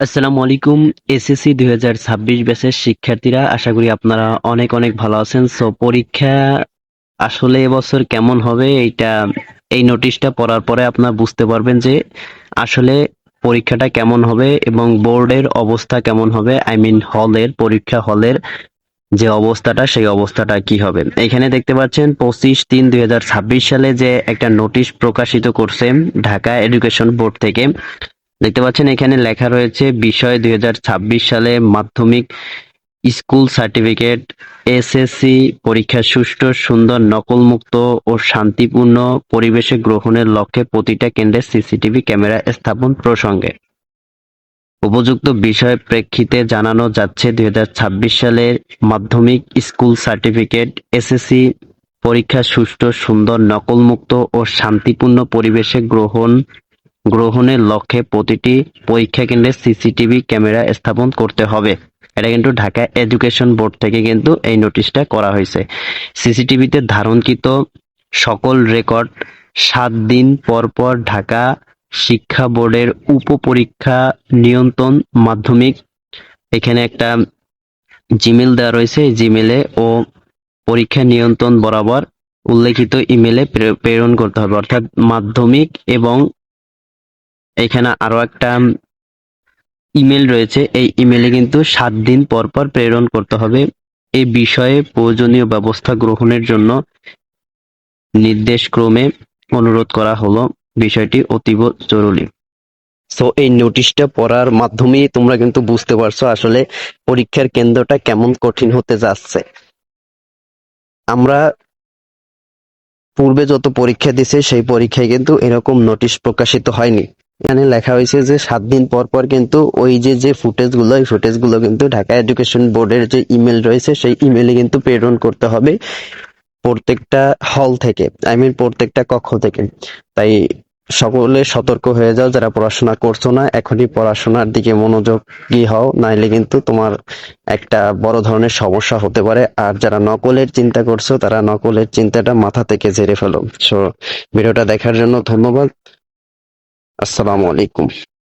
আসসালামু আলাইকুম। এসএসসি 2026 ব্যাচের শিক্ষার্থীরা, আশা করি আপনারা অনেক অনেক ভালো আছেন। সো পরীক্ষা আসলে এবছর কেমন হবে এইটা, এই নোটিশটা পড়ার পরে আপনারা বুঝতে পারবেন যে আসলে পরীক্ষাটা কেমন হবে এবং বোর্ডের অবস্থা কেমন হবে। আই মিন হলের, পরীক্ষা হলের যে অবস্থাটা, সেই অবস্থাটা কি হবে। এখানে দেখতে পাচ্ছেন 25/3/2026 সালে যে একটা নোটিশ প্রকাশিত করছে ঢাকা এডুকেশন বোর্ড থেকে। দেখতে পাচ্ছেন এখানে লেখা রয়েছে বিষয় 2026 সালে মাধ্যমিক স্কুল সার্টিফিকেট এসএসসি পরীক্ষা সুষ্ঠু, সুন্দর, নকলমুক্ত ও শান্তিপূর্ণ পরিবেশে গ্রহণের লক্ষ্যে প্রতিটা কেন্দ্রে সিসিটিভি ক্যামেরা স্থাপন প্রসঙ্গে উপযুক্ত বিষয় প্রেক্ষিতে জানানো যাচ্ছে 2026 সালের মাধ্যমিক স্কুল সার্টিফিকেট এসএসসি পরীক্ষা সুষ্ঠু, সুন্দর, নকলমুক্ত ও শান্তিপূর্ণ পরিবেশে গ্রহণের লক্ষ্যে প্রতিটি পরীক্ষা কেন্দ্রে সিসিটিভি ক্যামেরা স্থাপন করতে হবে। এটা কিন্তু ঢাকা এডুকেশন বোর্ড থেকে কিন্তু এই নোটিশটা করা হয়েছে। সিসিটিভিতে ধারণকৃত সকল রেকর্ড 7 দিন পর পর ঢাকা শিক্ষা বোর্ডের উপপরীক্ষা নিয়ন্ত্রণ মাধ্যমিক, এখানে একটা জিমেল দেওয়া রয়েছে, এই জিমেলে ও পরীক্ষা নিয়ন্ত্রণ বরাবর উল্লেখিত ইমেলে প্রেরণ করতে হবে। অর্থাৎ মাধ্যমিক এবং এখানে আরো একটা ইমেল রয়েছে, এই ইমেলে কিন্তু 7 দিন পর পর প্রেরণ করতে হবে। এই বিষয়ে প্রয়োজনীয় ব্যবস্থা গ্রহণের জন্য নির্দেশক্রমে অনুরোধ করা হলো। বিষয়টি অতীব জরুরি। সো এই নোটিশটা পড়ার মাধ্যমে তোমরা কিন্তু বুঝতে পারছো আসলে পরীক্ষার কেন্দ্রটা কেমন কঠিন হতে যাচ্ছে। আমরা পূর্বে যত পরীক্ষা দিছে সেই পরীক্ষায় কিন্তু এরকম নোটিশ প্রকাশিত হয়নি। এখানে লেখা হয়েছে যে 7 দিন পর পর কিন্তু ওই যে ফুটেজগুলো, এই ফুটেজগুলো কিন্তু ঢাকা এডুকেশন বোর্ডের যে ইমেল রয়েছে সেই ইমেলে কিন্তু প্রেরণ করতে হবে প্রত্যেকটা হল থেকে, আই মিন প্রত্যেকটা কক্ষ থেকে। তাই সকলে সতর্ক হয়ে যাও, যারা পড়াশোনা করছো না এখনই পড়াশোনার দিকে মনোযোগী হও, নাইলে কিন্তু তোমার একটা বড় ধরনের সমস্যা হতে পারে। আর যারা নকলের চিন্তা করছো তারা নকলের চিন্তাটা মাথা থেকে ঝেড়ে ফেলো। সো ভিডিওটা দেখার জন্য ধন্যবাদ। আসসালামু আলাইকুম।